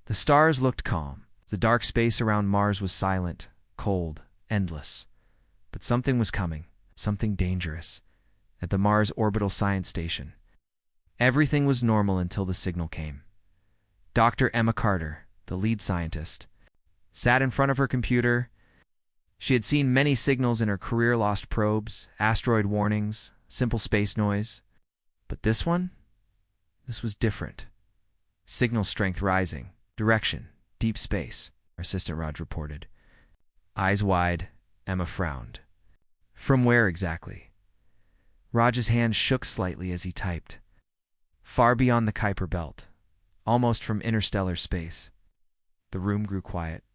The stars looked calm. The dark space around Mars was silent, cold, endless. But something was coming, something dangerous. At the Mars Orbital Science Station, everything was normal until the signal came. Dr. Emma Carter, the lead scientist, sat in front of her computer. She had seen many signals in her career: lost probes, asteroid warnings, simple space noise. But this one? This was different. Signal strength rising. Direction, deep space, her assistant Raj reported. Eyes wide, Emma frowned. From where exactly? Raj's hand shook slightly as he typed. Far beyond the Kuiper Belt, almost from interstellar space. The room grew quiet.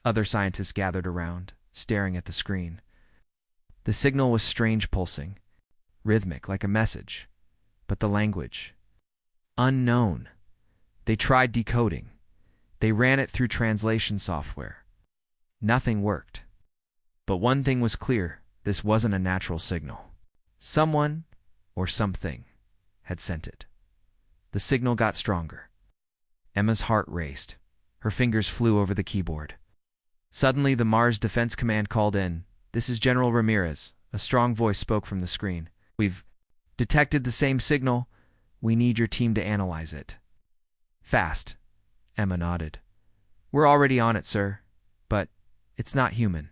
Other scientists gathered around, staring at the screen. The signal was strange, pulsing, rhythmic, like a message. But the language? Unknown. They tried decoding. They ran it through translation software. Nothing worked. But one thing was clear: this wasn't a natural signal. Someone, or something, had sent it. The signal got stronger. Emma's heart raced. Her fingers flew over the keyboard. Suddenly, the Mars Defense Command called in. "This is General Ramirez." A strong voice spoke from the screen. "We've detected the same signal. We need your team to analyze it." "Fast." Emma nodded. "We're already on it, sir. But it's not human.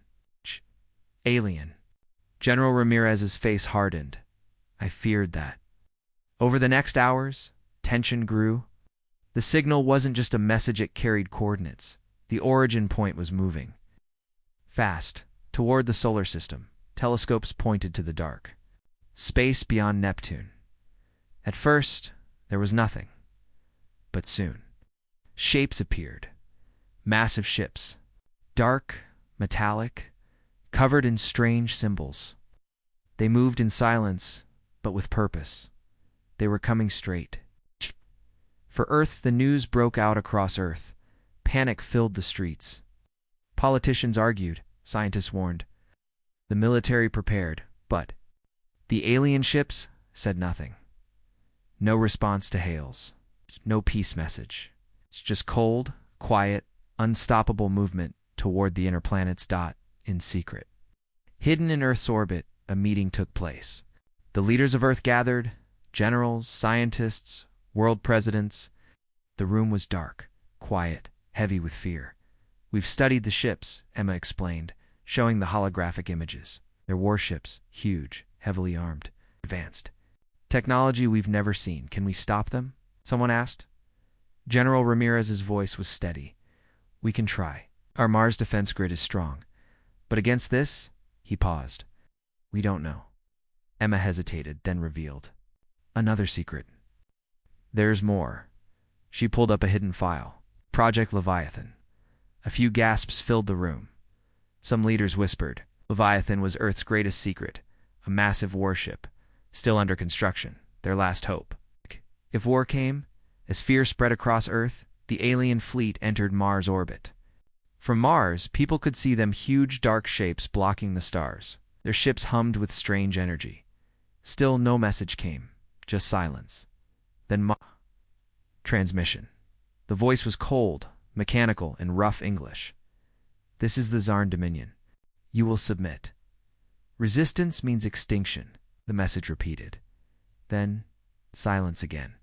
Alien." General Ramirez's face hardened. "I feared that." Over the next hours, tension grew. The signal wasn't just a message, it carried coordinates. The origin point was moving. Fast, toward the solar system. Telescopes pointed to the dark. Space beyond Neptune. At first, there was nothing. But soon, shapes appeared. Massive ships. Dark, metallic, covered in strange symbols. They moved in silence, but with purpose. They were coming straight. For Earth, the news broke out across Earth. Panic filled the streets. Politicians argued, scientists warned. The military prepared, but the alien ships said nothing. No response to hails. No peace message. It's just cold, quiet, unstoppable movement toward the inner planets. In secret. Hidden in Earth's orbit, a meeting took place. The leaders of Earth gathered, generals, scientists, world presidents. The room was dark, quiet, heavy with fear. "We've studied the ships," Emma explained, showing the holographic images. "They're warships, huge, heavily armed, advanced. Technology we've never seen. Can we stop them?" someone asked. General Ramirez's voice was steady. "We can try. Our Mars defense grid is strong. But against this," he paused, "we don't know." Emma hesitated, then revealed. "Another secret. There's more." She pulled up a hidden file. Project Leviathan. A few gasps filled the room. Some leaders whispered. Leviathan was Earth's greatest secret, a massive warship, still under construction, their last hope. If war came, as fear spread across Earth, the alien fleet entered Mars' orbit. From Mars, people could see them, huge dark shapes blocking the stars. Their ships hummed with strange energy. Still no message came, just silence. Then transmission. The voice was cold, mechanical, and rough English. "This is the Zarn Dominion. You will submit. Resistance means extinction," the message repeated. Then silence again.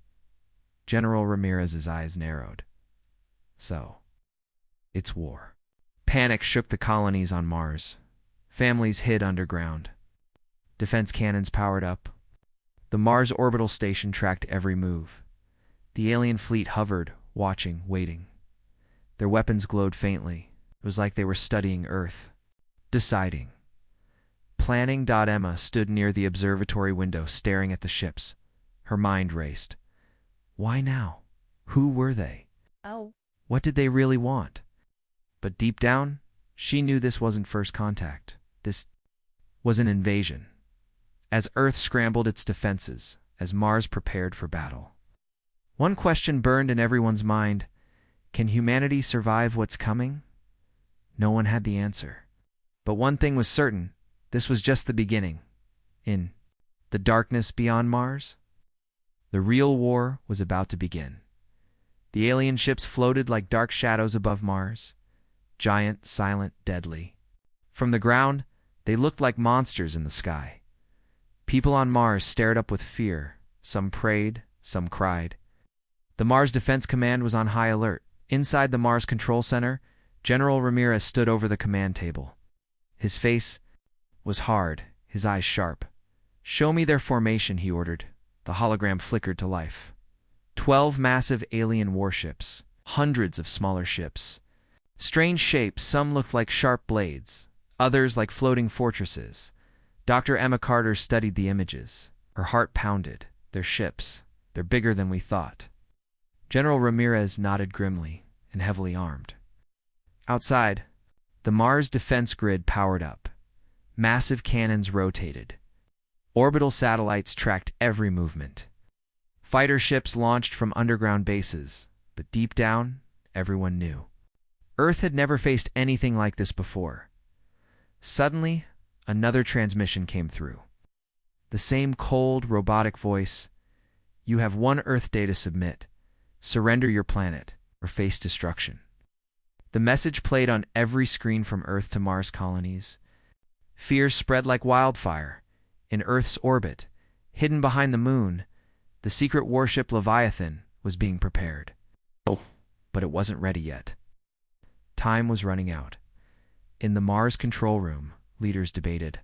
General Ramirez's eyes narrowed. "So, it's war." Panic shook the colonies on Mars. Families hid underground. Defense cannons powered up. The Mars orbital station tracked every move. The alien fleet hovered, watching, waiting. Their weapons glowed faintly. It was like they were studying Earth. Deciding. Planning. Emma stood near the observatory window, staring at the ships. Her mind raced. Why now? Who were they? Oh. What did they really want? But deep down, she knew this wasn't first contact. This was an invasion. As Earth scrambled its defenses, as Mars prepared for battle. One question burned in everyone's mind. Can humanity survive what's coming? No one had the answer. But one thing was certain. This was just the beginning. In the darkness beyond Mars, the real war was about to begin. The alien ships floated like dark shadows above Mars, giant, silent, deadly. From the ground, they looked like monsters in the sky. People on Mars stared up with fear. Some prayed, some cried. The Mars Defense Command was on high alert. Inside the Mars Control Center, General Ramirez stood over the command table. His face was hard, his eyes sharp. "Show me their formation," he ordered. The hologram flickered to life. 12 massive alien warships, hundreds of smaller ships. Strange shapes, some looked like sharp blades, others like floating fortresses. Dr. Emma Carter studied the images. Her heart pounded. They're ships. They're bigger than we thought. General Ramirez nodded grimly and heavily armed. Outside, the Mars defense grid powered up. Massive cannons rotated. Orbital satellites tracked every movement. Fighter ships launched from underground bases, but deep down, everyone knew. Earth had never faced anything like this before. Suddenly, another transmission came through. The same cold, robotic voice. "You have one Earth day to submit. Surrender your planet, or face destruction." The message played on every screen from Earth to Mars colonies. Fear spread like wildfire. In Earth's orbit, hidden behind the moon, the secret warship Leviathan was being prepared. But it wasn't ready yet. Time was running out. In the Mars control room, leaders debated.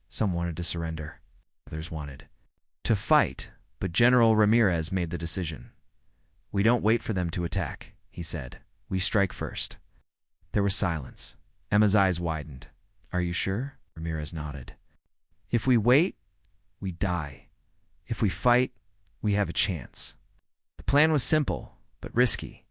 Some wanted to surrender. Others wanted to fight, but General Ramirez made the decision. "We don't wait for them to attack," he said. "We strike first." There was silence. Emma's eyes widened. "Are you sure?" Ramirez nodded. "If we wait, we die. If we fight, we have a chance." The plan was simple, but risky.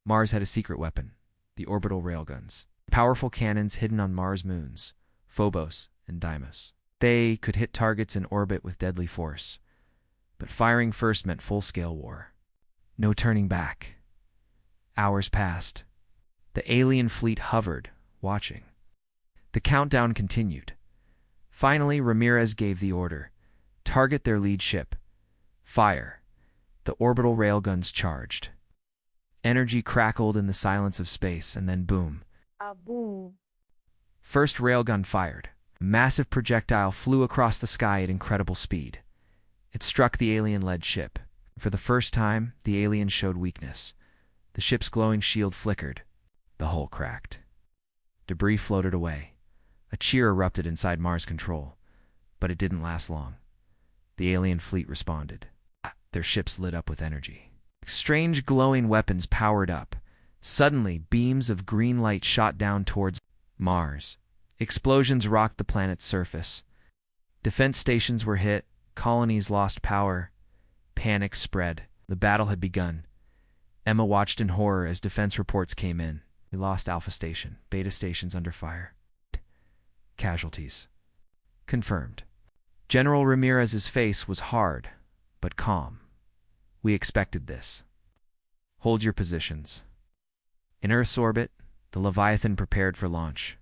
Mars had a secret weapon, the orbital railguns. Powerful cannons hidden on Mars moons, Phobos and Deimos. They could hit targets in orbit with deadly force. But firing first meant full-scale war. No turning back. Hours passed. The alien fleet hovered, watching. The countdown continued. Finally, Ramirez gave the order. Target their lead ship. Fire. The orbital railguns charged. Energy crackled in the silence of space, and then boom. Boom. First railgun fired. A massive projectile flew across the sky at incredible speed. It struck the alien-led ship. For the first time, the alien showed weakness. The ship's glowing shield flickered. The hull cracked. Debris floated away. A cheer erupted inside Mars Control, but it didn't last long. The alien fleet responded. Their ships lit up with energy. Strange glowing weapons powered up. Suddenly, beams of green light shot down towards Mars. Explosions rocked the planet's surface. Defense stations were hit. Colonies lost power. Panic spread. The battle had begun. Emma watched in horror as defense reports came in. We lost Alpha Station. Beta Station's under fire. Casualties. Confirmed. General Ramirez's face was hard, but calm. "We expected this. Hold your positions." In Earth's orbit, the Leviathan prepared for launch.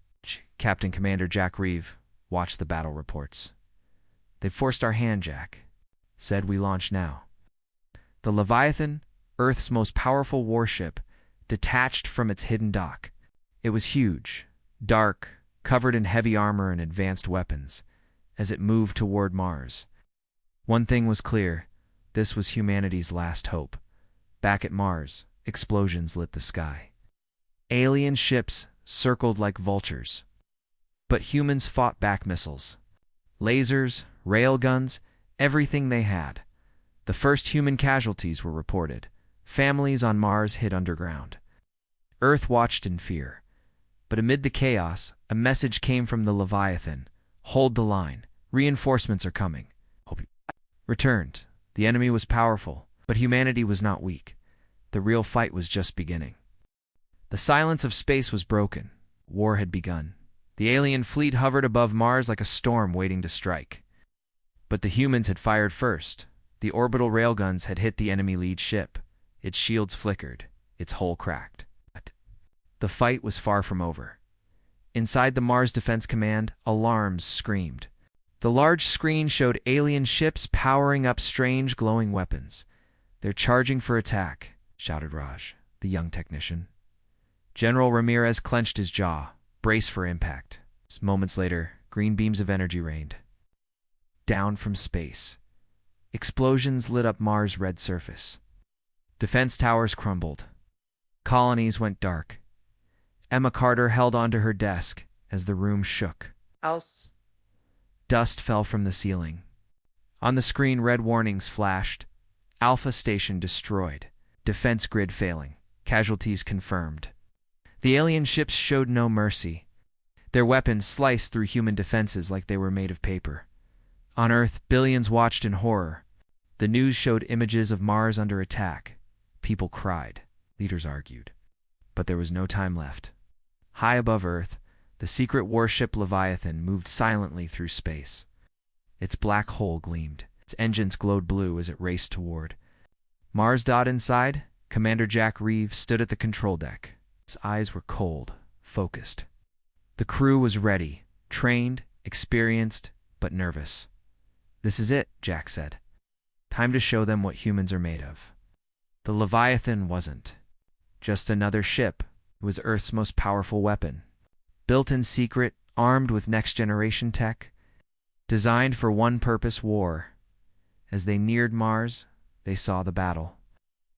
Captain Commander Jack Reeve watched the battle reports. "They've forced our hand, Jack," said. "We launch now." The Leviathan, Earth's most powerful warship, detached from its hidden dock. It was huge, dark, covered in heavy armor and advanced weapons, as it moved toward Mars. One thing was clear. This was humanity's last hope. Back at Mars, explosions lit the sky. Alien ships circled like vultures. But humans fought back missiles. Lasers, railguns, everything they had. The first human casualties were reported. Families on Mars hid underground. Earth watched in fear. But amid the chaos, a message came from the Leviathan. "Hold the line. Reinforcements are coming." Hope you returned. The enemy was powerful, but humanity was not weak. The real fight was just beginning. The silence of space was broken. War had begun. The alien fleet hovered above Mars like a storm waiting to strike. But the humans had fired first. The orbital railguns had hit the enemy lead ship. Its shields flickered. Its hull cracked. The fight was far from over. Inside the Mars Defense Command, alarms screamed. The large screen showed alien ships powering up strange glowing weapons. They're charging for attack. shouted Raj, the young technician. General Ramirez clenched his jaw, brace for impact. Moments later, green beams of energy rained down from space. Explosions lit up Mars' red surface. Defense towers crumbled. Colonies went dark. Emma Carter held onto her desk as the room shook. House. Dust fell from the ceiling. On the screen, red warnings flashed. Alpha Station destroyed. Defense grid failing. Casualties confirmed. The alien ships showed no mercy. Their weapons sliced through human defenses like they were made of paper. On Earth, billions watched in horror. The news showed images of Mars under attack. People cried. Leaders argued. But there was no time left. High above Earth, the secret warship Leviathan moved silently through space. Its black hole gleamed. Its engines glowed blue as it raced toward. Mars. Inside, Commander Jack Reeves stood at the control deck. His eyes were cold, focused. The crew was ready, trained, experienced, but nervous. "This is it," Jack said. "Time to show them what humans are made of." The Leviathan wasn't just another ship. It was Earth's most powerful weapon. Built in secret, armed with next-generation tech, designed for one purpose: war. As they neared Mars, they saw the battle.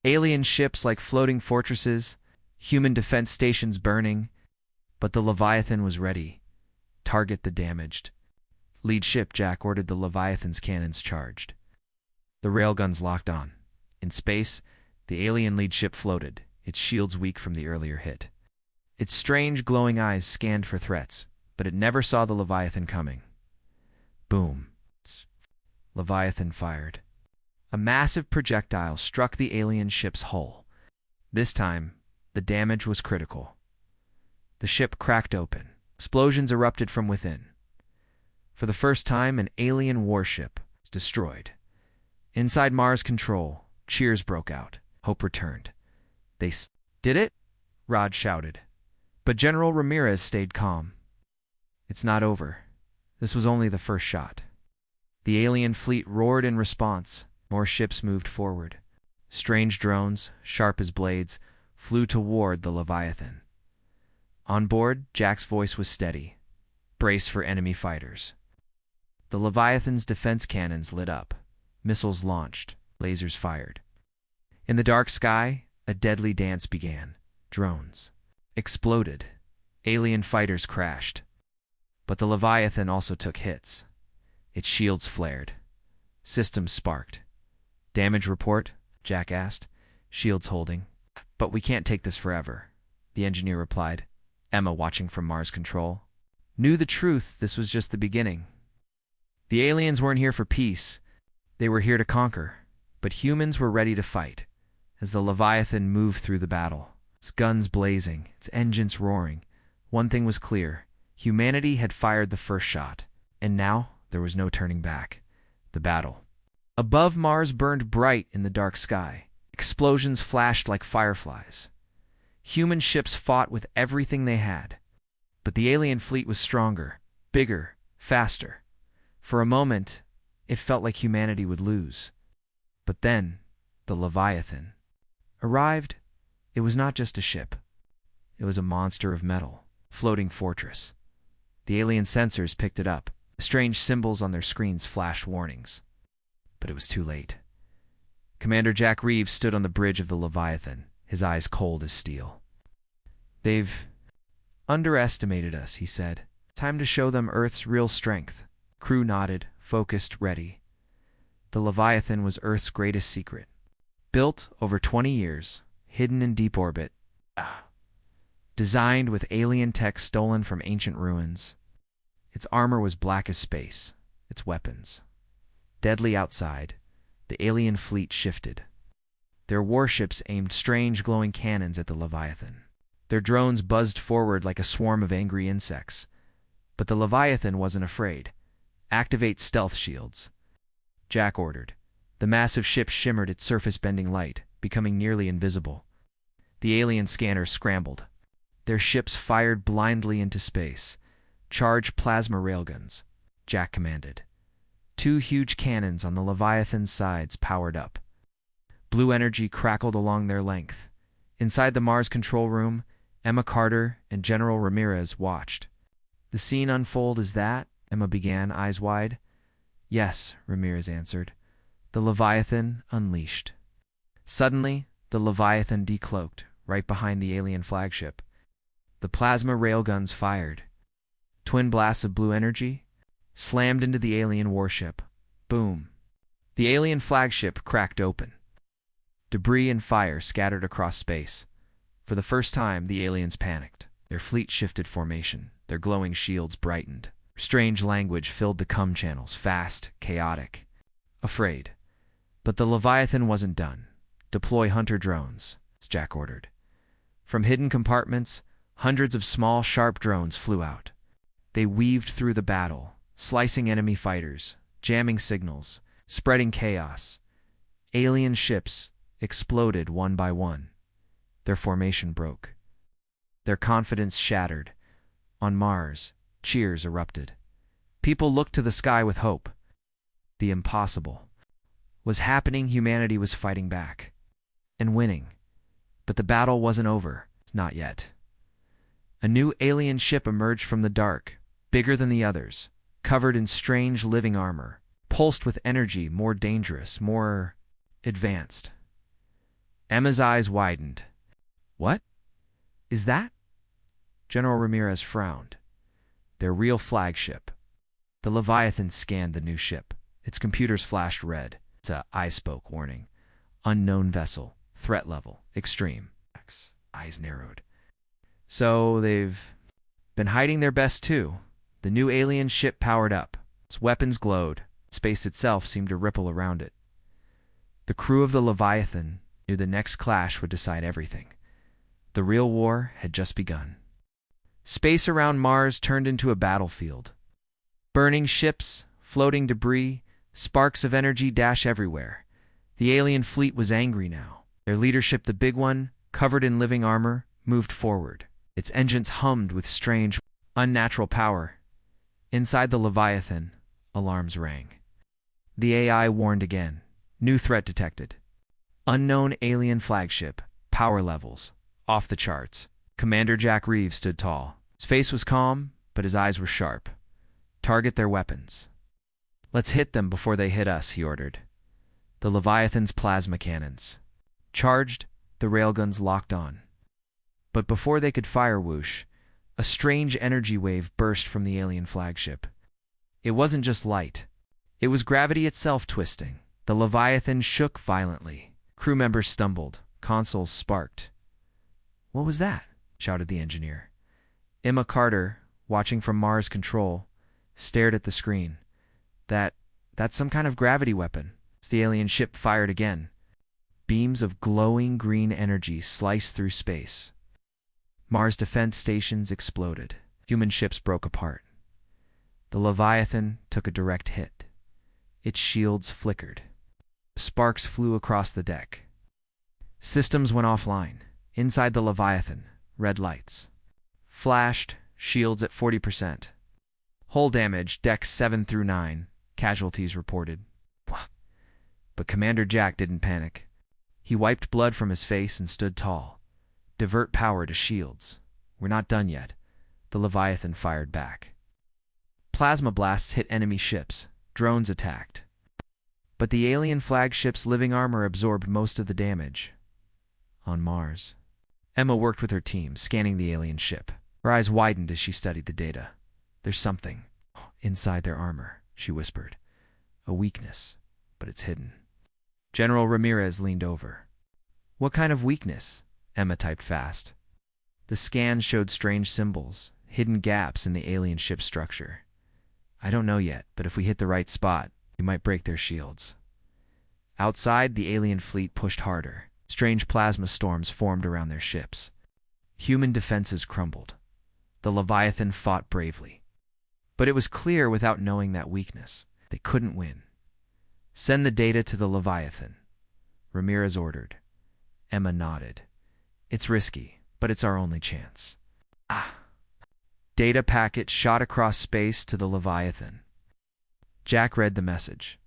Alien ships like floating fortresses, human defense stations burning, but the Leviathan was ready. Target the damaged. Lead ship, Jack ordered. The Leviathan's cannons charged. The railguns locked on. In space, the alien lead ship floated, its shields weak from the earlier hit. Its strange, glowing eyes scanned for threats, but it never saw the Leviathan coming. Boom. Leviathan fired. A massive projectile struck the alien ship's hull. This time, the damage was critical. The ship cracked open. Explosions erupted from within. For the first time, an alien warship was destroyed. Inside Mars Control, cheers broke out. Hope returned. "They did it?" Raj shouted. But General Ramirez stayed calm. "It's not over. This was only the first shot." The alien fleet roared in response. More ships moved forward. Strange drones, sharp as blades, flew toward the Leviathan. On board, Jack's voice was steady. "Brace for enemy fighters." The Leviathan's defense cannons lit up. Missiles launched. Lasers fired. In the dark sky, a deadly dance began. Drones exploded. Alien fighters crashed. But the Leviathan also took hits. Its shields flared. Systems sparked. "Damage report?" Jack asked. "Shields holding. But we can't take this forever," the engineer replied. Emma, watching from Mars Control, knew the truth. This was just the beginning. The aliens weren't here for peace. They were here to conquer. But humans were ready to fight. As the Leviathan moved through the battle, its guns blazing, its engines roaring, one thing was clear. Humanity had fired the first shot, and now there was no turning back. The battle. Above, Mars burned bright in the dark sky. Explosions flashed like fireflies. Human ships fought with everything they had. But the alien fleet was stronger, bigger, faster. For a moment, it felt like humanity would lose. But then, the Leviathan arrived. It was not just a ship. It was a monster of metal, floating fortress. The alien sensors picked it up. Strange symbols on their screens flashed warnings. But it was too late. Commander Jack Reeves stood on the bridge of the Leviathan, his eyes cold as steel. "They've underestimated us," he said. "Time to show them Earth's real strength." Crew nodded, focused, ready. The Leviathan was Earth's greatest secret. Built over 20 years, hidden in deep orbit. Designed with alien tech stolen from ancient ruins. Its armor was black as space, its weapons deadly outside. The alien fleet shifted. Their warships aimed strange glowing cannons at the Leviathan. Their drones buzzed forward like a swarm of angry insects. But the Leviathan wasn't afraid. "Activate stealth shields," Jack ordered. The massive ship shimmered its surface-bending light, becoming nearly invisible. The alien scanners scrambled. Their ships fired blindly into space. "Charge plasma railguns," Jack commanded. 2 huge cannons on the Leviathan's sides powered up. Blue energy crackled along their length. Inside the Mars control room, Emma Carter and General Ramirez watched. "The scene unfold is that?" Emma began, eyes wide. "Yes," Ramirez answered. "The Leviathan unleashed." Suddenly, the Leviathan decloaked, right behind the alien flagship. The plasma railguns fired. Twin blasts of blue energy slammed into the alien warship. Boom. The alien flagship cracked open. Debris and fire scattered across space. For the first time, the aliens panicked. Their fleet shifted formation. Their glowing shields brightened. Strange language filled the comm channels, fast, chaotic, afraid. But the Leviathan wasn't done. "Deploy hunter drones," Jack ordered. From hidden compartments, hundreds of small, sharp drones flew out. They weaved through the battle, slicing enemy fighters, jamming signals, spreading chaos. Alien ships exploded one by one. Their formation broke. Their confidence shattered. On Mars, cheers erupted. People looked to the sky with hope. The impossible was happening. Humanity was fighting back and winning. But the battle wasn't over. Not yet. A new alien ship emerged from the dark, bigger than the others, covered in strange living armor, pulsed with energy, more dangerous, more advanced. Emma's eyes widened. "What is that?" General Ramirez frowned. "Their real flagship." The Leviathan scanned the new ship. Its computers flashed red. It's a "I spoke" warning. "Unknown vessel. Threat level. Extreme." Eyes narrowed. "So they've been hiding their best too." The new alien ship powered up. Its weapons glowed. Space itself seemed to ripple around it. The crew of the Leviathan knew the next clash would decide everything. The real war had just begun. Space around Mars turned into a battlefield. Burning ships, floating debris, sparks of energy dash everywhere. The alien fleet was angry now. Their leadership, the big one, covered in living armor, moved forward. Its engines hummed with strange, unnatural power. Inside the Leviathan, alarms rang. The AI warned again. New threat detected. Unknown alien flagship. Power levels off the charts. Commander Jack Reeves stood tall. His face was calm, but his eyes were sharp. "Target their weapons." "Let's hit them before they hit us," he ordered. The Leviathan's plasma cannons charged. The railguns locked on. But before they could fire, whoosh, a strange energy wave burst from the alien flagship. It wasn't just light. It was gravity itself twisting. The Leviathan shook violently. Crew members stumbled. Consoles sparked. "What was that?" shouted the engineer. Emma Carter, watching from Mars control, stared at the screen. That's some kind of gravity weapon." The alien ship fired again. Beams of glowing green energy sliced through space. Mars defense stations exploded. Human ships broke apart. The Leviathan took a direct hit. Its shields flickered. Sparks flew across the deck. Systems went offline. Inside the Leviathan, red lights flashed, shields at 40%. "Hull damage, decks 7 through 9, casualties reported." But Commander Jack didn't panic. He wiped blood from his face and stood tall. "Divert power to shields. We're not done yet." The Leviathan fired back. Plasma blasts hit enemy ships. Drones attacked. But the alien flagship's living armor absorbed most of the damage. On Mars, Emma worked with her team, scanning the alien ship. Her eyes widened as she studied the data. "There's something inside their armor," she whispered. "A weakness, but it's hidden." General Ramirez leaned over. "What kind of weakness?" Emma typed fast. The scan showed strange symbols, hidden gaps in the alien ship's structure. "I don't know yet, but if we hit the right spot, we might break their shields." Outside, the alien fleet pushed harder. Strange plasma storms formed around their ships. Human defenses crumbled. The Leviathan fought bravely. But it was clear without knowing that weakness, they couldn't win. "Send the data to the Leviathan," Ramirez ordered. Emma nodded. "It's risky, but it's our only chance." Data packet shot across space to the Leviathan. Jack read the message.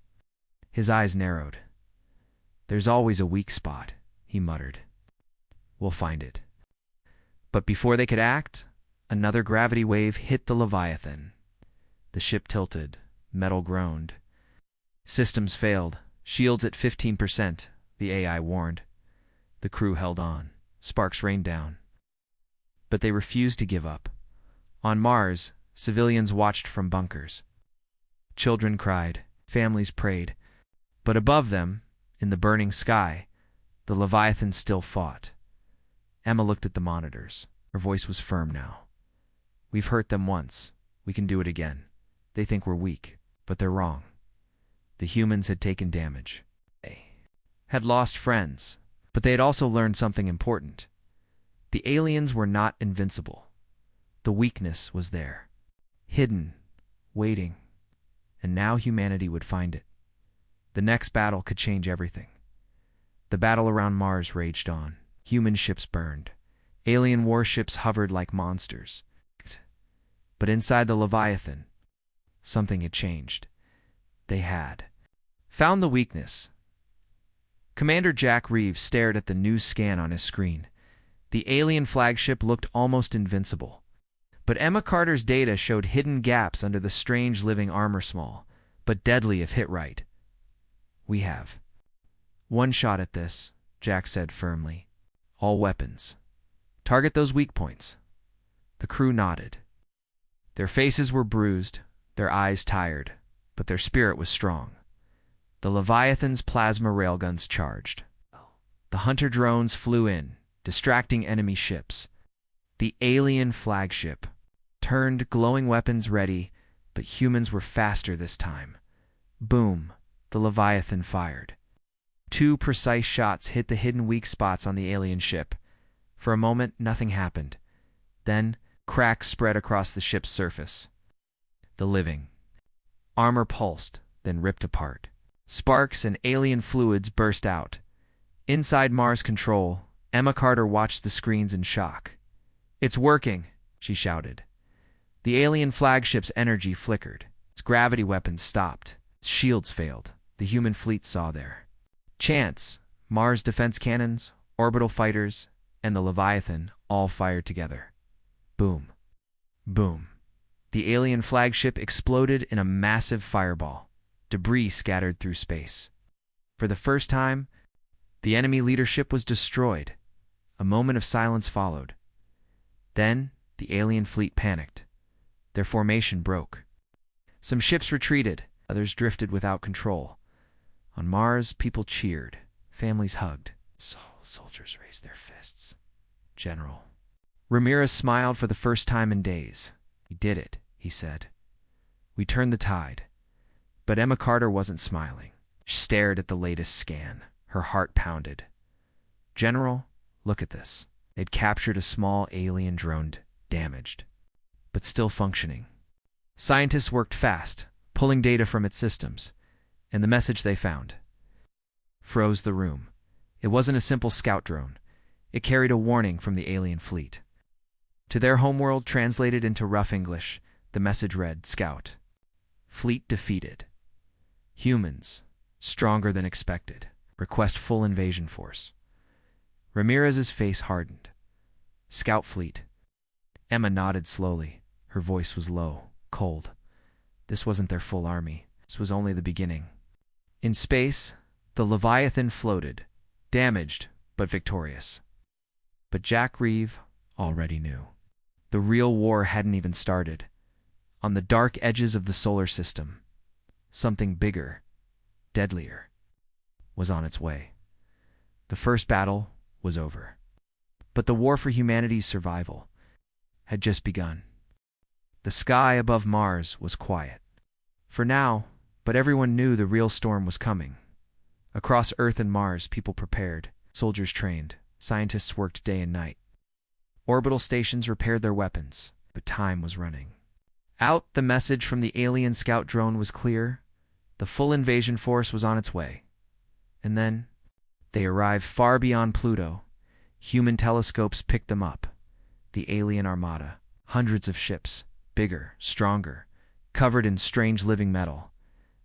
His eyes narrowed. There's always a weak spot, he muttered. We'll find it. But before they could act, another gravity wave hit the Leviathan. The ship tilted, metal groaned. Systems failed, shields at 15%, the AI warned. The crew held on, sparks rained down. But they refused to give up. On Mars, civilians watched from bunkers. Children cried, families prayed. But above them, in the burning sky, the Leviathan still fought. Emma looked at the monitors. Her voice was firm now. We've hurt them once. We can do it again. They think we're weak, but they're wrong. The humans had taken damage. They had lost friends, but they had also learned something important. The aliens were not invincible. The weakness was there, hidden, waiting, and now humanity would find it. The next battle could change everything. The battle around Mars raged on. Human ships burned. Alien warships hovered like monsters. But inside the Leviathan, something had changed. They had found the weakness. Commander Jack Reeves stared at the new scan on his screen. The alien flagship looked almost invincible. But Emma Carter's data showed hidden gaps under the strange living armor, small, but deadly if hit right. We have one shot at this, Jack said firmly. All weapons. Target those weak points. The crew nodded. Their faces were bruised, their eyes tired, but their spirit was strong. The Leviathan's plasma railguns charged. The hunter drones flew in, distracting enemy ships. The alien flagship turned, glowing weapons ready, but humans were faster this time. Boom, the Leviathan fired. 2 precise shots hit the hidden weak spots on the alien ship. For a moment, nothing happened. Then, cracks spread across the ship's surface. The living armor pulsed, then ripped apart. Sparks and alien fluids burst out. Inside Mars Control, Emma Carter watched the screens in shock. It's working, she shouted. The alien flagship's energy flickered. Its gravity weapons stopped. Its shields failed. The human fleet saw their chance. Mars defense cannons, orbital fighters, and the Leviathan all fired together. Boom. Boom. The alien flagship exploded in a massive fireball. Debris scattered through space. For the first time, the enemy leadership was destroyed. A moment of silence followed. Then, the alien fleet panicked. Their formation broke. Some ships retreated, others drifted without control. On Mars, people cheered, families hugged. Soldiers raised their fists. General. Ramirez smiled for the first time in days. We did it, he said. We turned the tide. But Emma Carter wasn't smiling. She stared at the latest scan. Her heart pounded. General, look at this. They'd captured a small alien drone, damaged, but still functioning. Scientists worked fast, pulling data from its systems, and the message they found froze the room. It wasn't a simple scout drone. It carried a warning from the alien fleet. To their homeworld, translated into rough English, the message read, Scout. Fleet defeated. Humans, stronger than expected. Request full invasion force. Ramirez's face hardened. Scout fleet. Emma nodded slowly. Her voice was low, cold. This wasn't their full army. This was only the beginning. In space, the Leviathan floated, damaged but victorious. But Jack Reeve already knew. The real war hadn't even started. On the dark edges of the solar system, something bigger, deadlier, was on its way. The first battle was over. But the war for humanity's survival had just begun. The sky above Mars was quiet. For now, but everyone knew the real storm was coming. Across Earth and Mars, people prepared, soldiers trained, scientists worked day and night. Orbital stations repaired their weapons, but time was running. Out, the message from the alien scout drone was clear. The full invasion force was on its way. And then, they arrived far beyond Pluto. Human telescopes picked them up. The alien armada, hundreds of ships, bigger, stronger, covered in strange living metal.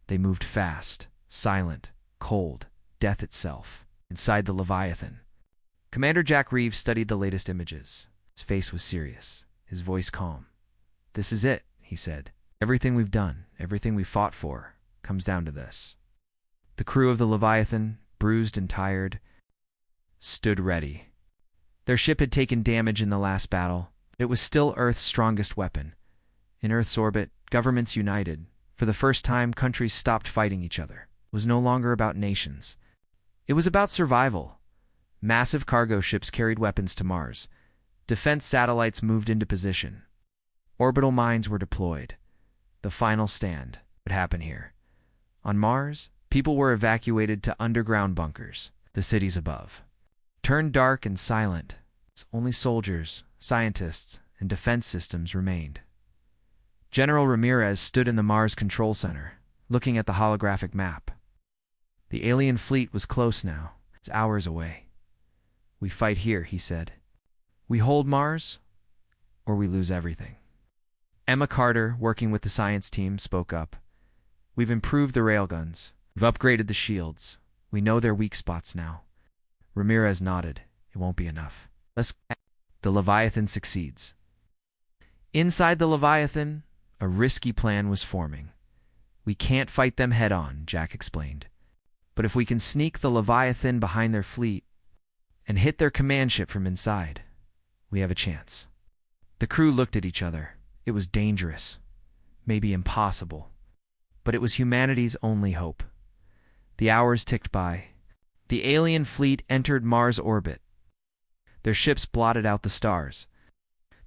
They moved fast, silent, cold, death itself. Inside the Leviathan, Commander Jack Reeves studied the latest images. His face was serious, his voice calm. "This is it," he said. "Everything we've done, everything we fought for, comes down to this." The crew of the Leviathan, bruised and tired, stood ready. Their ship had taken damage in the last battle. It was still Earth's strongest weapon. In Earth's orbit, governments united. For the first time, countries stopped fighting each other. It was no longer about nations. It was about survival. Massive cargo ships carried weapons to Mars. Defense satellites moved into position. Orbital mines were deployed. The final stand would happen here. On Mars, people were evacuated to underground bunkers. The cities above turned dark and silent. Only soldiers, scientists, and defense systems remained. General Ramirez stood in the Mars Control Center, looking at the holographic map. The alien fleet was close now. It's hours away. "We fight here," he said. "We hold Mars, or we lose everything." Emma Carter, working with the science team, spoke up. "We've improved the railguns. We've upgraded the shields. We know their weak spots now." Ramirez nodded. "It won't be enough. The Leviathan succeeds." Inside the Leviathan, a risky plan was forming. "We can't fight them head-on," Jack explained. "But if we can sneak the Leviathan behind their fleet and hit their command ship from inside, we have a chance." The crew looked at each other. It was dangerous, maybe impossible, but it was humanity's only hope. The hours ticked by. The alien fleet entered Mars orbit. Their ships blotted out the stars.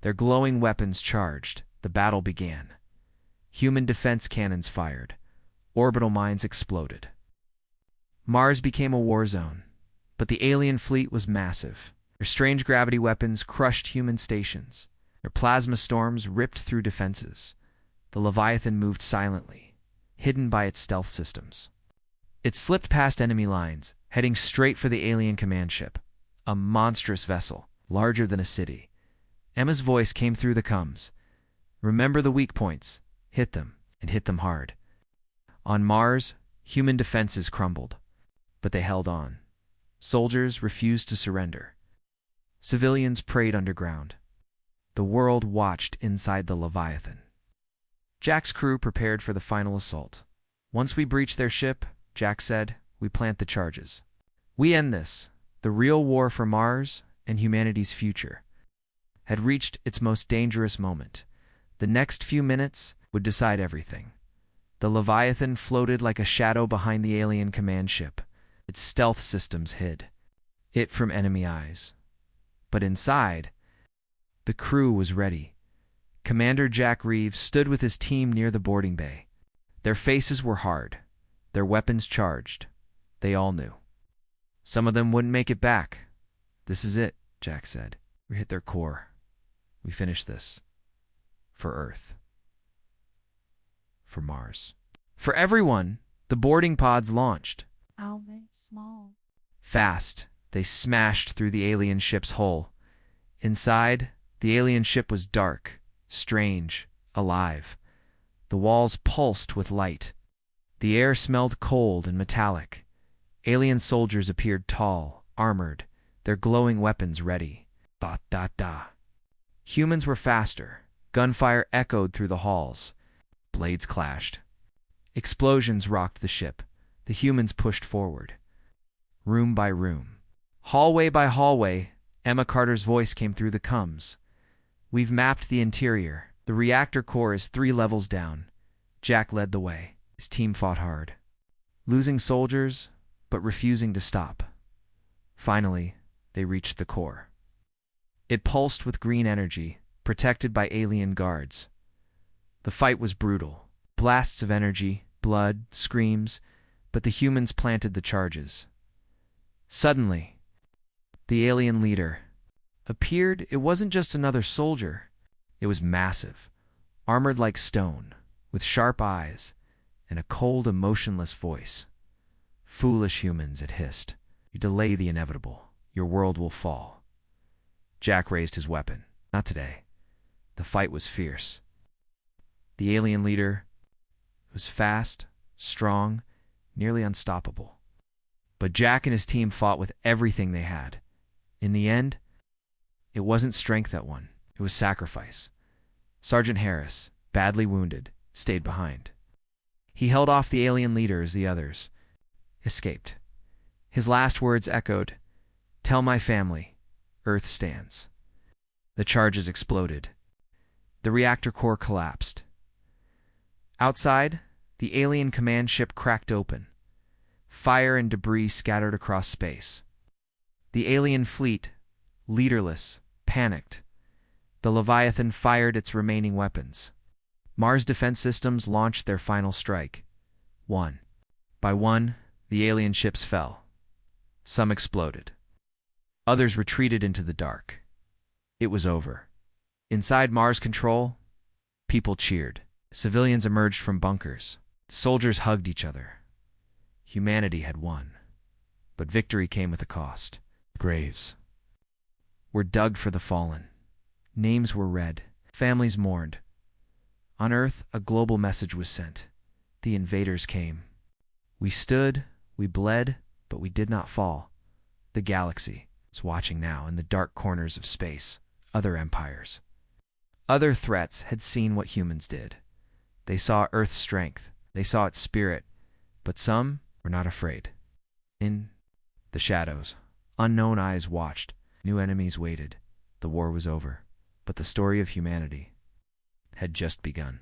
Their glowing weapons charged. The battle began. Human defense cannons fired. Orbital mines exploded. Mars became a war zone, but the alien fleet was massive. Their strange gravity weapons crushed human stations. Their plasma storms ripped through defenses. The Leviathan moved silently, hidden by its stealth systems. It slipped past enemy lines, heading straight for the alien command ship, a monstrous vessel, larger than a city. Emma's voice came through the comms. "Remember the weak points. Hit them, and hit them hard." On Mars, human defenses crumbled, but they held on. Soldiers refused to surrender. Civilians prayed underground. The world watched inside the Leviathan. Jack's crew prepared for the final assault. "Once we breach their ship," Jack said, "we plant the charges. We end this. The real war for Mars and humanity's future had reached its most dangerous moment. The next few minutes would decide everything." The Leviathan floated like a shadow behind the alien command ship. Its stealth systems hid it from enemy eyes. But inside, the crew was ready. Commander Jack Reeves stood with his team near the boarding bay. Their faces were hard, their weapons charged. They all knew. Some of them wouldn't make it back. "This is it," Jack said. "We hit their core. We finish this. For Earth. For Mars." For everyone, the boarding pods launched. Small. Fast, they smashed through the alien ship's hull. Inside, the alien ship was dark, strange, alive. The walls pulsed with light. The air smelled cold and metallic. Alien soldiers appeared tall, armored, their glowing weapons ready. Da-da-da. Humans were faster. Gunfire echoed through the halls. Blades clashed. Explosions rocked the ship. The humans pushed forward. Room by room, hallway by hallway, Emma Carter's voice came through the comms. "We've mapped the interior. The reactor core is 3 levels down." Jack led the way. His team fought hard, losing soldiers, but refusing to stop. Finally, they reached the core. It pulsed with green energy, protected by alien guards. The fight was brutal. Blasts of energy, blood, screams, but the humans planted the charges. Suddenly, the alien leader appeared. It wasn't just another soldier. It was massive, armored like stone, with sharp eyes and a cold, emotionless voice. "Foolish humans," it hissed. "You delay the inevitable. Your world will fall." Jack raised his weapon. "Not today." The fight was fierce. The alien leader was fast, strong, nearly unstoppable. But Jack and his team fought with everything they had. In the end, it wasn't strength that won, it was sacrifice. Sergeant Harris, badly wounded, stayed behind. He held off the alien leader as the others escaped. His last words echoed, "Tell my family, Earth stands." The charges exploded. The reactor core collapsed. Outside, the alien command ship cracked open. Fire and debris scattered across space. The alien fleet, leaderless, panicked. The Leviathan fired its remaining weapons. Mars defense systems launched their final strike. One by one, the alien ships fell. Some exploded. Others retreated into the dark. It was over. Inside Mars Control, people cheered. Civilians emerged from bunkers. Soldiers hugged each other. Humanity had won. But victory came with a cost. Graves were dug for the fallen. Names were read. Families mourned. On Earth, a global message was sent. The invaders came. We stood, we bled, but we did not fall. The galaxy is watching now in the dark corners of space. Other empires. Other threats had seen what humans did. They saw Earth's strength. They saw its spirit. But some were not afraid. In the shadows, unknown eyes watched. New enemies waited. The war was over. But the story of humanity had just begun.